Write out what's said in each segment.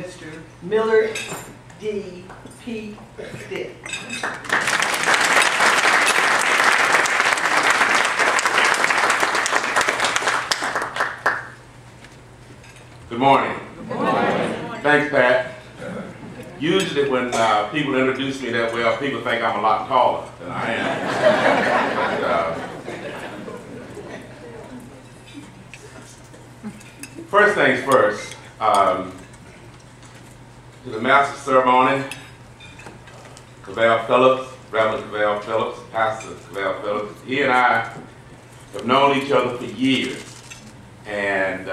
Mr. Millard D. P. Stith. Good morning. Good morning. Thanks, Pat. Usually when people introduce me that well, people think I'm a lot taller than I am. First things first, to the Master of Ceremony, Cavell Phillips, Reverend Cavell Phillips, Pastor Cavell Phillips. He and I have known each other for years. And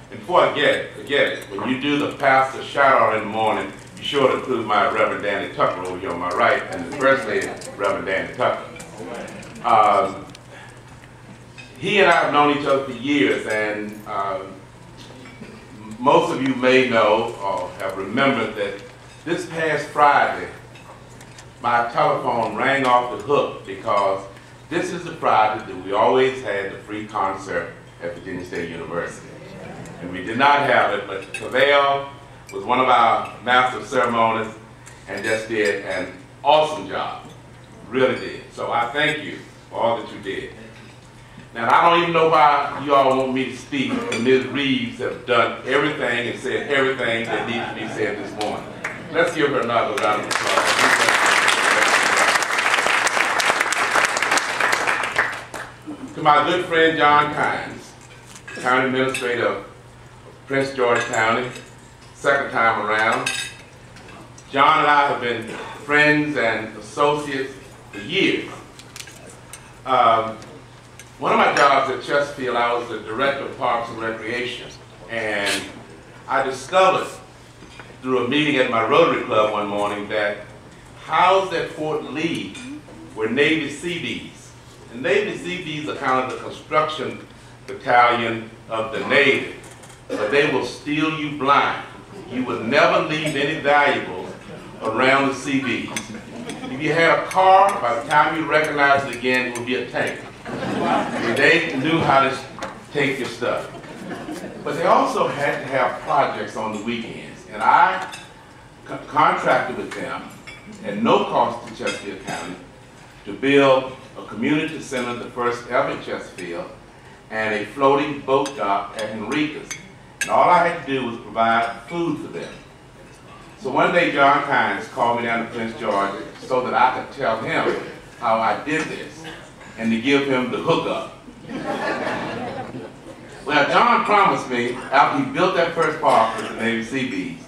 before I forget it, when you do the pastor shout out in the morning, be sure to include my Reverend Danny Tucker over here on my right, and the First Lady, Reverend Danny Tucker. He and I have known each other for years, and most of you may know or have remembered that this past Friday, my telephone rang off the hook because this is the Friday that we always had the free concert at Virginia State University. And we did not have it, but Cavell was one of our Master of Ceremonies and just did an awesome job, really did. So I thank you for all that you did. Now, I don't even know why you all want me to speak, and Ms. Reeves have done everything and said everything that needs to be said this morning. Let's give her another round of applause. To my good friend John Kynes, County Administrator of Prince George County, second time around. John and I have been friends and associates for years. One of my jobs at Chesterfield, I was the Director of Parks and Recreation, and I discovered through a meeting at my Rotary Club one morning that housed at Fort Lee were Navy Seabees. And Navy Seabees are kind of the construction battalion of the Navy, but they will steal you blind. You will never leave any valuables around the Seabees. If you had a car, by the time you recognize it again, it would be a tank. They knew how to take your stuff. But they also had to have projects on the weekends. And I contracted with them at no cost to Chesterfield County to build a community center, the first ever in Chesterfield, and a floating boat dock at Henrica's. And all I had to do was provide food for them. So one day John Kynes called me down to Prince George so that I could tell him how I did this and to give him the hookup. Well, John promised me after he built that first park with the Navy Seabees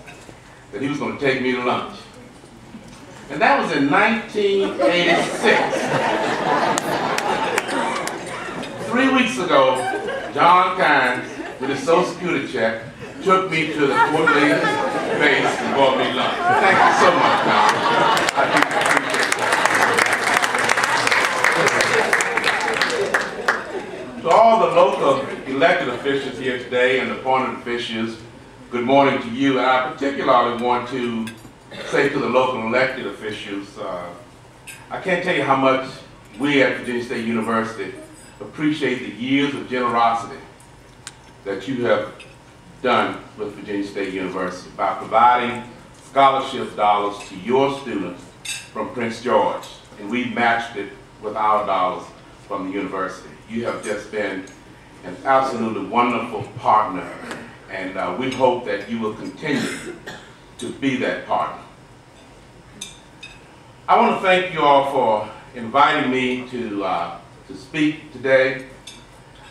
that he was going to take me to lunch. And that was in 1986. 3 weeks ago, John Kynes, with his Social Security check, took me to the Fort Lee base and bought me lunch. Thank you so much, John. I appreciate it. To all the local elected officials here today and appointed officials, good morning to you. And I particularly want to say to the local elected officials, I can't tell you how much we at Virginia State University appreciate the years of generosity that you have done with Virginia State University by providing scholarship dollars to your students from Prince George, and we matched it with our dollars from the university. You have just been an absolutely wonderful partner, and we hope that you will continue to be that partner. I want to thank you all for inviting me to speak today.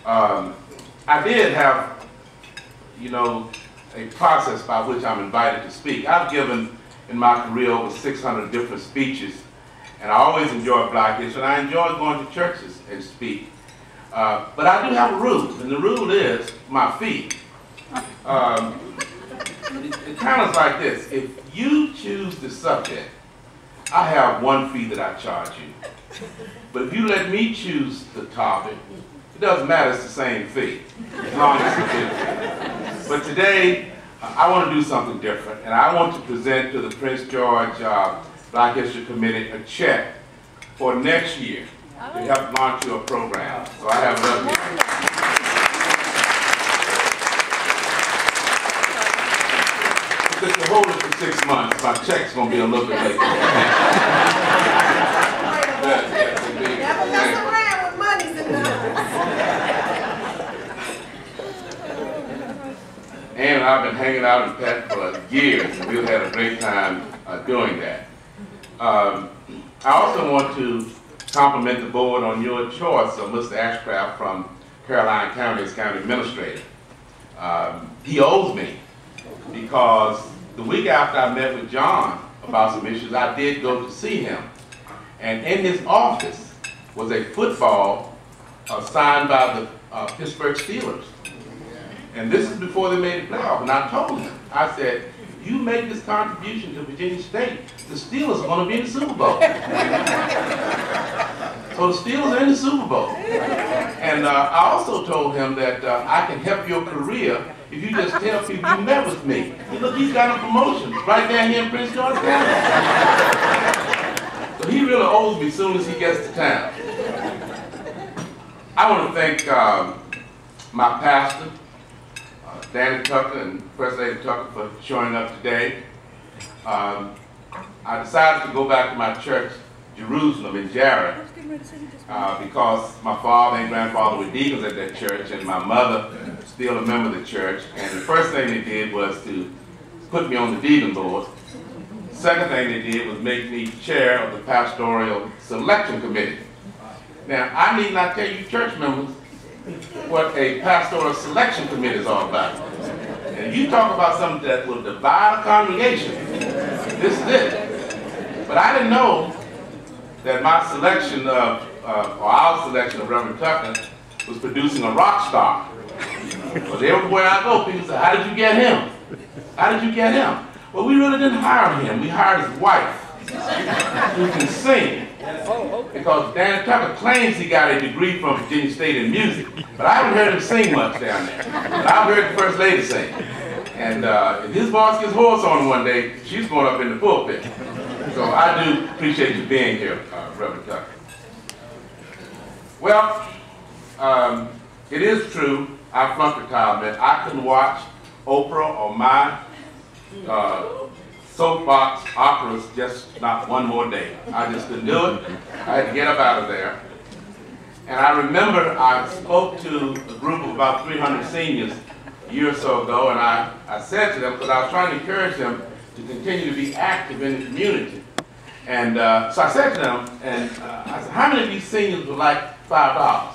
I did have, a process by which I'm invited to speak. I've given in my career over 600 different speeches, and I always enjoy Black history, and I enjoy going to churches and speak. But I do have a rule, and the rule is my fee. It kind of is like this. If you choose the subject, I have one fee that I charge you. But if you let me choose the topic, it doesn't matter, it's the same fee, as long as it's different. But today, I want to do something different, and I want to present to the Prince George Black History Committee a check for next year to help launch your program. So I have it up here. if you hold it for 6 months, my check's gonna be a little bit late. Never mess around with monies and Ann and I have been hanging out in Pat for years, and we've had a great time doing that. I also want to compliment the board on your choice of Mr. Ashcraft from Caroline County as county administrator. He owes me, because the week after I met with John about some issues, I did go to see him. And in his office was a football signed by the Pittsburgh Steelers. And this is before they made the playoff. And I told him, I said, if you make this contribution to Virginia State, the Steelers are going to be in the Super Bowl. So the Steelers are in the Super Bowl. And I also told him that I can help your career if you just tell people you met with me. And look, he's got a promotion right down here in Prince George County. So he really owes me as soon as he gets to town. I want to thank my pastor, Danny Tucker and First Lady Tucker, for showing up today. I decided to go back to my church, Jerusalem in Jarrett, because my father and grandfather were deacons at that church, and my mother still a member of the church. And the first thing they did was to put me on the deacon board. The second thing they did was make me chair of the pastoral selection committee. Now, I need not tell you church members what a pastoral selection committee is all about. And you talk about something that will divide a congregation, this is it. But I didn't know that my selection of, or our selection of Reverend Tucker was producing a rock star. Because everywhere I go, people say, how did you get him? How did you get him? Well, we really didn't hire him. We hired his wife, who can sing. Because Dan Tucker claims he got a degree from Virginia State in music, but I haven't heard him sing much down there. But I've heard the First Lady sing. And if his boss gets hoarse on one day, she's going up in the pulpit. So I do appreciate you being here, Reverend Tucker. Well, it is true, I flunked retirement. I couldn't watch Oprah or my soapbox operas just not one more day. I just couldn't do it. I had to get up out of there. And I remember I spoke to a group of about 300 seniors a year or so ago, and I said to them, because I was trying to encourage them to continue to be active in the community. And so I said to them, and I said, how many of these seniors would like $5?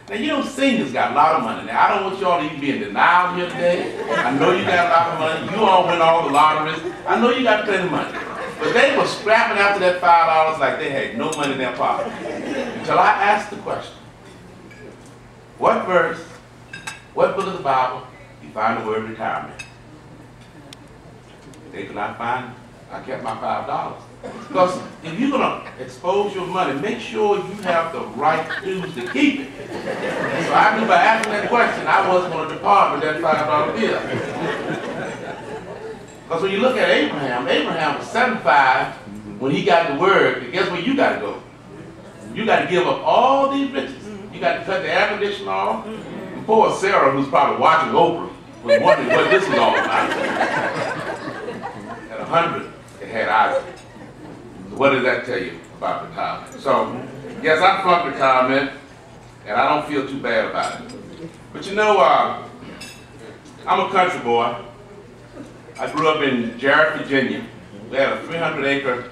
Now, you know, seniors got a lot of money. Now, I don't want you all to even be in denial here today. I know you got a lot of money. You all win all the lotteries. I know you got plenty of money. But they were scrapping after that $5 like they had no money in their pocket. Until I asked the question, what verse, what book of the Bible, you find the word retirement? They could not find it. I kept my $5. Because if you're going to expose your money, make sure you have the right dues to keep it. So I knew by asking that question, I wasn't going to depart with that $5 bill. Because when you look at Abraham, Abraham was 75 when he got the word, and guess where you got to go? You got to give up all these riches. You got to cut the air conditioner off. And poor Sarah, who's probably watching Oprah, was wondering what this was all about. At 100, it had Isaac. What does that tell you about retirement? So, yes, I flunked retirement, and I don't feel too bad about it. But you know, I'm a country boy. I grew up in Jarrett, Virginia. We had a 300-acre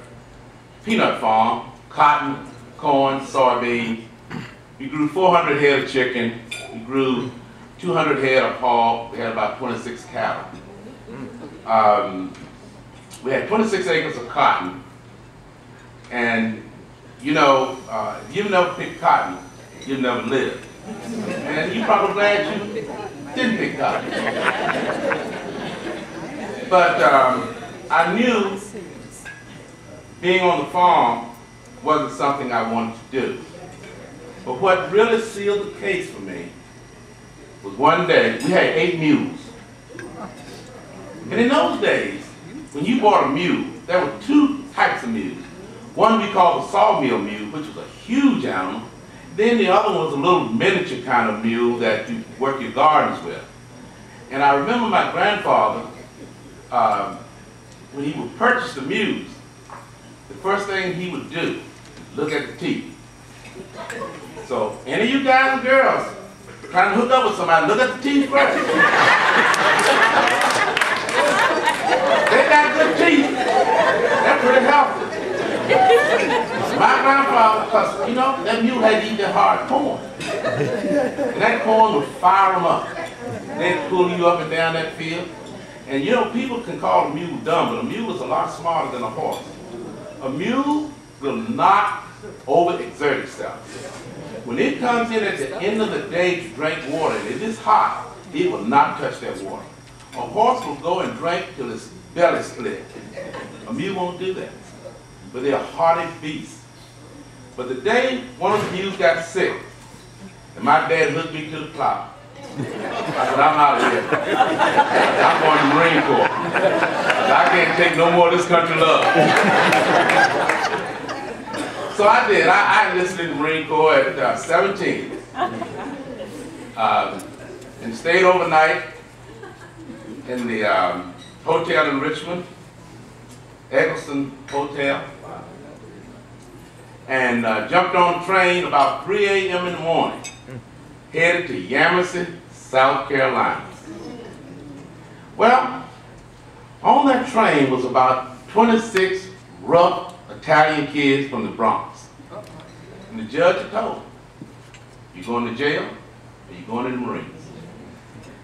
peanut farm, cotton, corn, soybean. We grew 400 head of chicken. We grew 200 head of hog. We had about 26 cattle. We had 26 acres of cotton. And, you know, if you've never picked cotton, you've never lived. And you're probably glad you didn't pick cotton. But I knew being on the farm wasn't something I wanted to do. But what really sealed the case for me was one day, we had 8 mules. And in those days, when you bought a mule, there were 2 types of mules. One we called the sawmill mule, which was a huge animal. Then the other one was a little miniature kind of mule that you work your gardens with. And I remember my grandfather when he would purchase the mules, the first thing he would do is look at the teeth. So any of you guys and girls trying to hook up with somebody, look at the teeth first. They got good teeth. They're pretty healthy. My grandfather, because you know, that mule had to eat that hard corn. And that corn would fire them up. They'd pull you up and down that field. And you know, people can call a mule dumb, but a mule is a lot smarter than a horse. A mule will not overexert itself. When it comes in at the end of the day to drink water, and it is hot, it will not touch that water. A horse will go and drink till its belly split. A mule won't do that. But they're hardy beasts. But the day one of the mules got sick, and my dad hooked me to the plow, I said, I'm out of here. I'm going to the Marine Corps. I can't take no more of this country love. So I did. I enlisted in the Marine Corps at 17. And stayed overnight in the hotel in Richmond, Eggleston Hotel. And jumped on a train about 3 a.m. in the morning, headed to Yamasee, South Carolina. Well, on that train was about 26 rough Italian kids from the Bronx. And the judge had told them, you going to jail or you going to the Marines?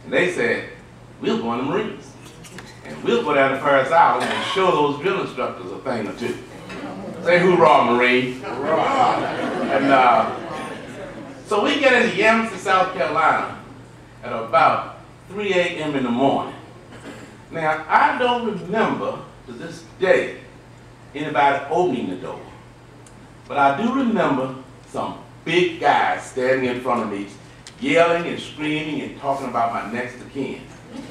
And they said, we'll go in the Marines. And we'll go down to Paris Island and show those drill instructors a thing or two. Say hoorah, Marine. And so we get into Yamasee, South Carolina at about 3 a.m. in the morning. Now, I don't remember to this day anybody opening the door. But I do remember some big guys standing in front of me, yelling and screaming and talking about my next of kin.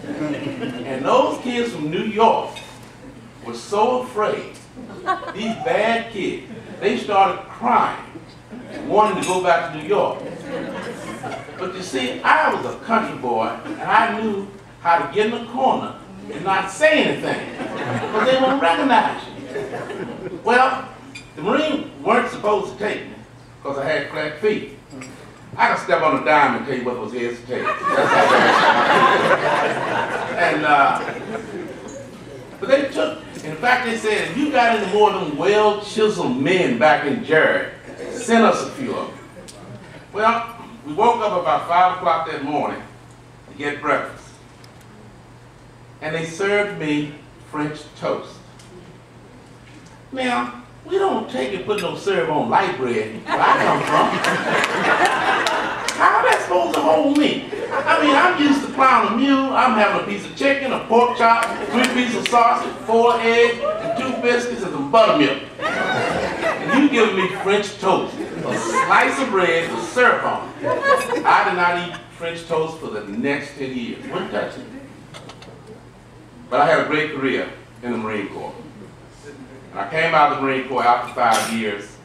And those kids from New York were so afraid. These bad kids, they started crying, wanting to go back to New York. But you see, I was a country boy, and I knew how to get in the corner and not say anything, because they wouldn't recognize you. Well, the Marines weren't supposed to take me, because I had flat feet. I could step on a dime and tell you what was his to take. That's how bad. But they took, in fact, they said, if you got any more of them well-chiseled men back in Jared, send us a few of them. Well, we woke up about 5 o'clock that morning to get breakfast. And they served me French toast. Now, we don't take and put no syrup on light bread where I come from. How that supposed to hold me? I mean, I'm used to plowing a mule. I'm having a piece of chicken, a pork chop, 3 pieces of sausage, 4 eggs, and 2 biscuits and some buttermilk. And you giving me French toast, a slice of bread with syrup on it. I did not eat French toast for the next 10 years. Wouldn't touch it. But I had a great career in the Marine Corps. And I came out of the Marine Corps after 5 years.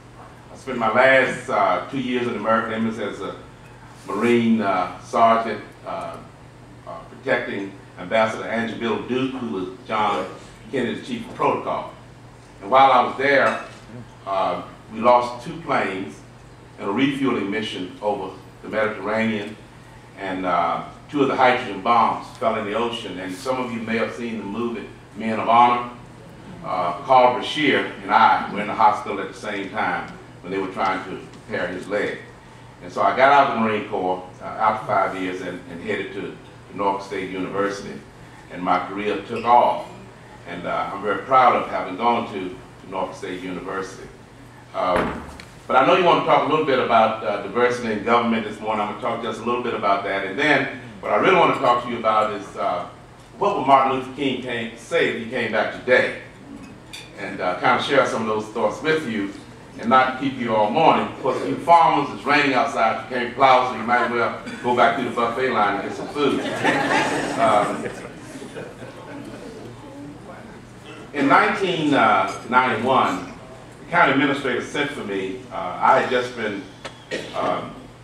I spent my last 2 years in the American Embassy as a Marine sergeant protecting Ambassador Angelo Duke, who was John Kennedy's chief of protocol. And while I was there, we lost 2 planes in a refueling mission over the Mediterranean, and 2 of the hydrogen bombs fell in the ocean. And some of you may have seen the movie Men of Honor. Carl Bashir and I were in the hospital at the same time when they were trying to repair his leg. And so I got out of the Marine Corps after 5 years and headed to Norfolk State University. And my career took off. And I'm very proud of having gone to Norfolk State University. But I know you want to talk a little bit about diversity in government this morning. I'm going to talk just a little bit about that. And then what I really want to talk to you about is what would Martin Luther King say if he came back today? And kind of share some of those thoughts with you and not keep you all morning. Of course, you farmers, it's raining outside, you can't plow, so you might as well go back to the buffet line and get some food. In 1991, the county administrator sent for me. I had just been,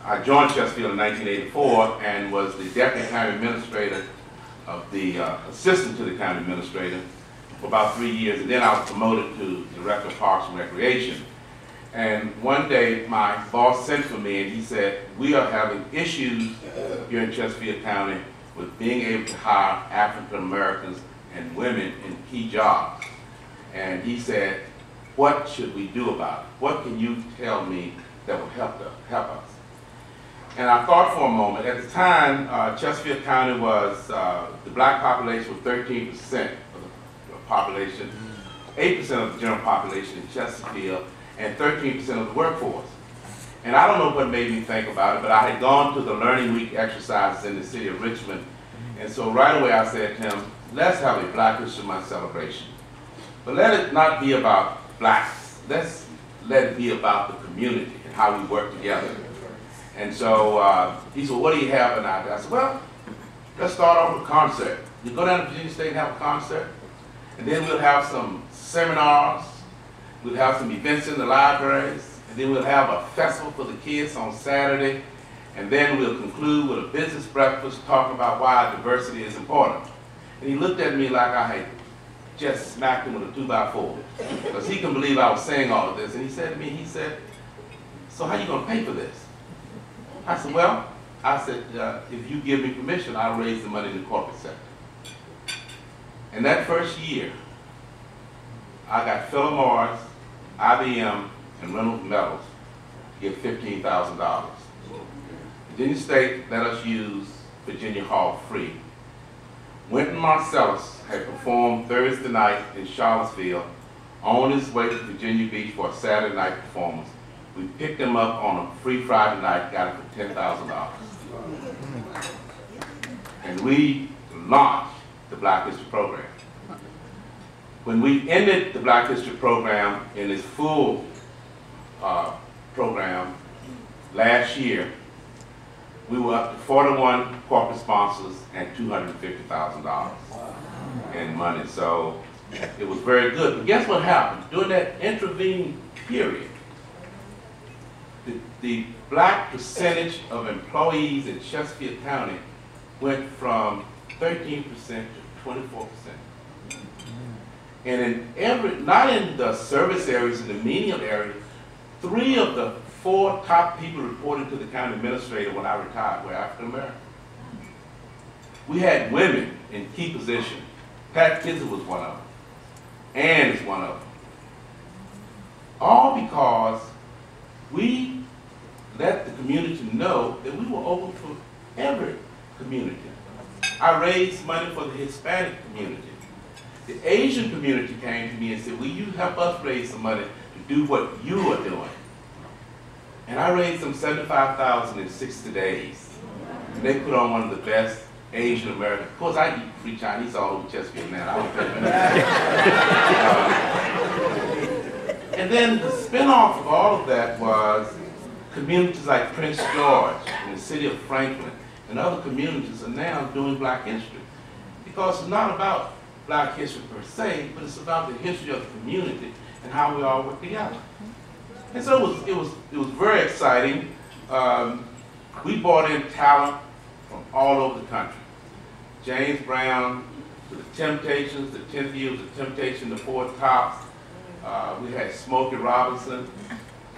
I joined Chesterfield in 1984 and was the deputy county administrator of the assistant to the county administrator for about 3 years, and then I was promoted to Director of Parks and Recreation. And one day, my boss sent for me and he said, we are having issues here in Chesterfield County with being able to hire African Americans and women in key jobs. And he said, what should we do about it? What can you tell me that will help us? And I thought for a moment. At the time, Chesterfield County was, the black population was 13% of the population, 8% of the general population in Chesterfield, and 13% of the workforce. And I don't know what made me think about it, but I had gone to the Learning Week exercises in the city of Richmond, and so right away I said to him, let's have a Black History Month celebration. But let it not be about blacks. Let's let it be about the community and how we work together. And so he said, what do you have tonight? I said, well, let's start off with a concert. You go down to Virginia State and have a concert, and then we'll have some seminars, we'll have some events in the libraries, and then we'll have a festival for the kids on Saturday, and then we'll conclude with a business breakfast talking about why diversity is important. And he looked at me like I had just smacked him with a 2x4, because he couldn't believe I was saying all of this. And he said to me, he said, so how are you going to pay for this? I said, well, if you give me permission, I'll raise the money in the corporate sector. And that first year, I got Philip Morris, IBM, and Reynolds Metals to give $15,000. Virginia State let us use Virginia Hall free. Wynton Marsalis had performed Thursday night in Charlottesville on his way to Virginia Beach for a Saturday night performance. We picked him up on a free Friday night, got him for $10,000. And we launched the Black History Program. When we ended the Black History Program in its full program last year, we were up to 41 corporate sponsors and $250,000 in money. So it was very good. But guess what happened? During that intervening period, the black percentage of employees in Chesterfield County went from 13% to 24%. And not in the service areas, in the menial area, 3 of the 4 top people reported to the county administrator when I retired were African American. We had women in key positions. Pat Kizzer was one of them. Ann is one of them. All because we let the community know that we were open for every community. I raised money for the Hispanic community. The Asian community came to me and said, will you help us raise some money to do what you are doing? And I raised them $75,000 in 60 days. And they put on one of the best Asian American. Of course, I eat free Chinese all over Chesterfield now. I don't think and then the spinoff of all of that was communities like Prince George and the city of Franklin and other communities are now doing Black history. Because it's not about Black history per se, but it's about the history of the community and how we all work together. And so it was very exciting. We brought in talent from all over the country. James Brown, to the Temptations, the 10th year was the Temptation, the 4 Tops. We had Smokey Robinson.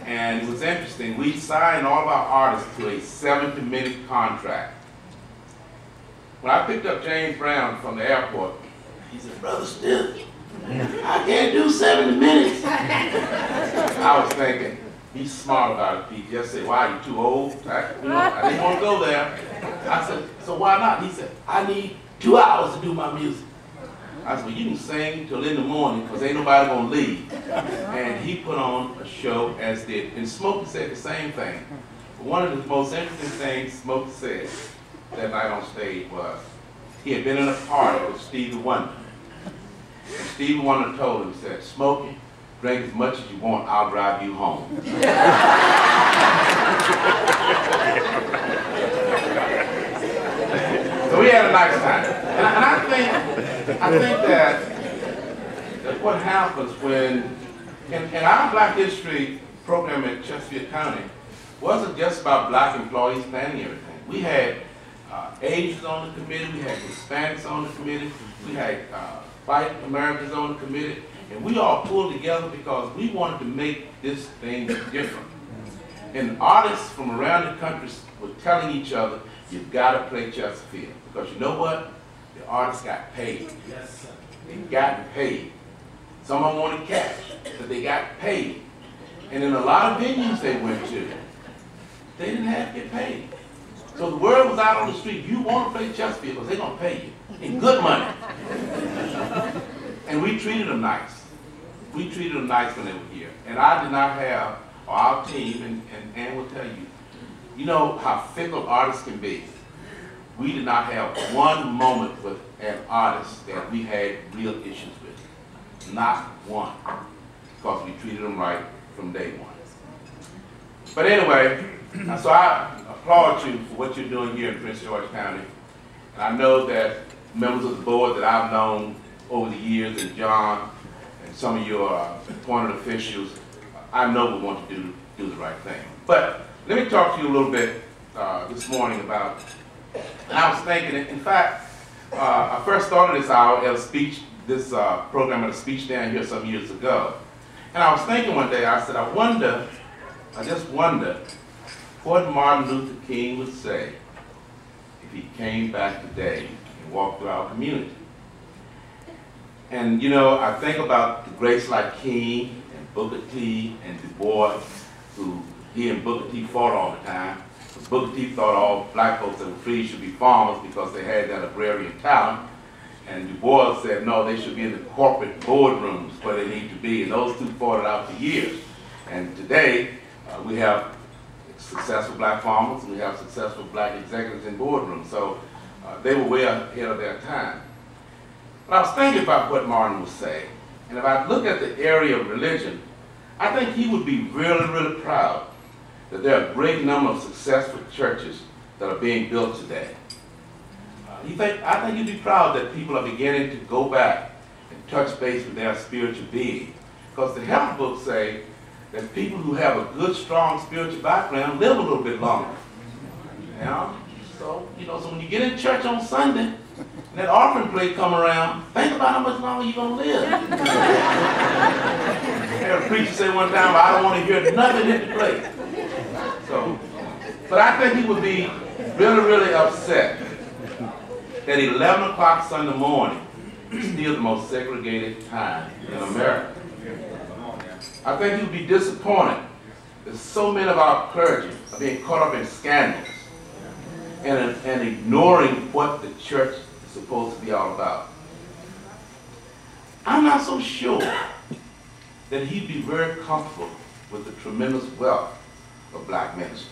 And it was interesting, we signed all of our artists to a 70-minute contract. When I picked up James Brown from the airport, he said, Brother Stith, I can't do 70 minutes. I was thinking, he's smart about it. He just said, why, you too old? I didn't want to go there. I said, so why not? He said, I need 2 hours to do my music. I said, well, you can sing till in the morning because ain't nobody going to leave. And he put on a show, as did, and Smokey said the same thing. But one of the most interesting things Smokey said that night on stage was, he had been in a party with Stevie Wonder. And Stevie Wonder told him, he said, Smokey, drink as much as you want, I'll drive you home. So we had a nice time. And I think that what happens when, in our Black History program at Chesterfield County, wasn't just about Black employees planning everything. We had Asians on the committee, we had Hispanics on the committee, we had White Americans on the committee, and we all pulled together because we wanted to make this thing different. And artists from around the country were telling each other, you've got to play Chesterfield. Because you know what? The artists got paid. Yes, they got paid. Some of them wanted cash, but they got paid. And in a lot of venues they went to, they didn't have to get paid. So the word was out on the street, you want to play Chesterfield because they're going to pay you in good money. And we treated them nice. We treated them nice when they were here. And I did not have, or our team, and Ann will tell you, you know how fickle artists can be. We did not have one moment with an artist that we had real issues with. Not one. Because we treated them right from day one. But anyway, so I applaud you for what you're doing here in Prince George County. And I know that members of the board that I've known over the years, and John, and some of your appointed officials, I know we want to do the right thing. But let me talk to you a little bit this morning about, and I was thinking, in fact, I first started this hour at a speech, this program at a speech down here some years ago. And I was thinking one day, I said, I just wonder what Martin Luther King would say if he came back today and walked through our community. And you know, I think about the greats like King and Booker T and Du Bois, who he and Booker T fought all the time. Booker T thought all black folks that were free should be farmers because they had that agrarian talent. And Du Bois said, no, they should be in the corporate boardrooms where they need to be. And those two fought it out for years. And today, we have successful black farmers and we have successful black executives in boardrooms. So they were way ahead of their time. But I was thinking about what Martin was saying. And if I look at the area of religion, I think he would be really, really proud that there are a great number of successful churches that are being built today. I think he'd be proud that people are beginning to go back and touch base with their spiritual being. Because the health books say that people who have a good, strong spiritual background live a little bit longer. You know? So when you get in church on Sunday, and that offering plate come around, think about how much longer you're going to live. I heard a preacher say one time, I don't want to hear nothing hit the plate. So, but I think he would be really, really upset that 11 o'clock Sunday morning is still the most segregated time in America. I think he would be disappointed that so many of our clergy are being caught up in scandals and ignoring what the church is supposed to be all about. I'm not so sure that he'd be very comfortable with the tremendous wealth of black ministers.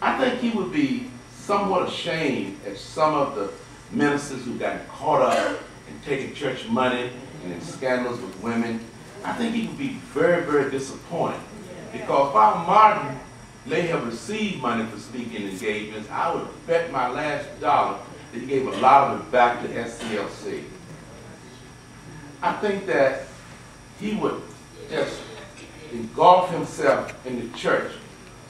I think he would be somewhat ashamed at some of the ministers who got caught up in taking church money and in scandals with women. I think he would be very, very disappointed because while Martin may have received money for speaking engagements, I would bet my last dollar that he gave a lot of it back to SCLC. I think that he would just engulf himself in the church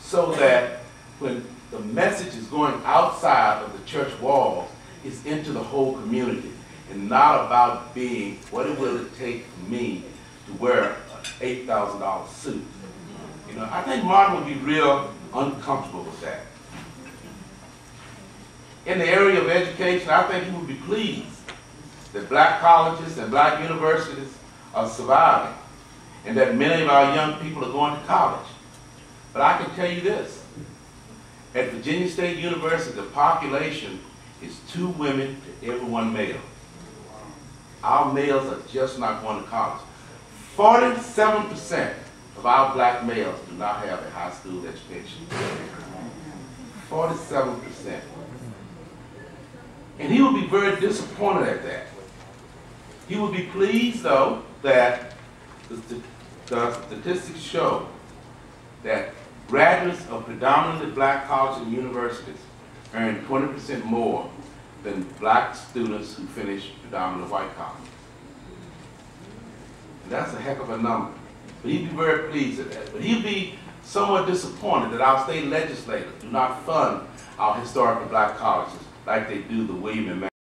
so that when the message is going outside of the church walls, it's into the whole community and not about being what it will it take for me to wear an $8,000 suit. I think Martin would be real uncomfortable with that. In the area of education, I think he would be pleased that black colleges and black universities are surviving and that many of our young people are going to college. But I can tell you this, at Virginia State University, the population is 2 women to every 1 male. Our males are just not going to college. 47% of our black males do not have a high school education. 47%. And he would be very disappointed at that. He would be pleased, though, that the statistics show that graduates of predominantly black colleges and universities earn 20% more than black students who finish predominantly white colleges. And that's a heck of a number. But he'd be very pleased at that. But he'd be somewhat disappointed that our state legislators do not fund our historical black colleges like they do the William and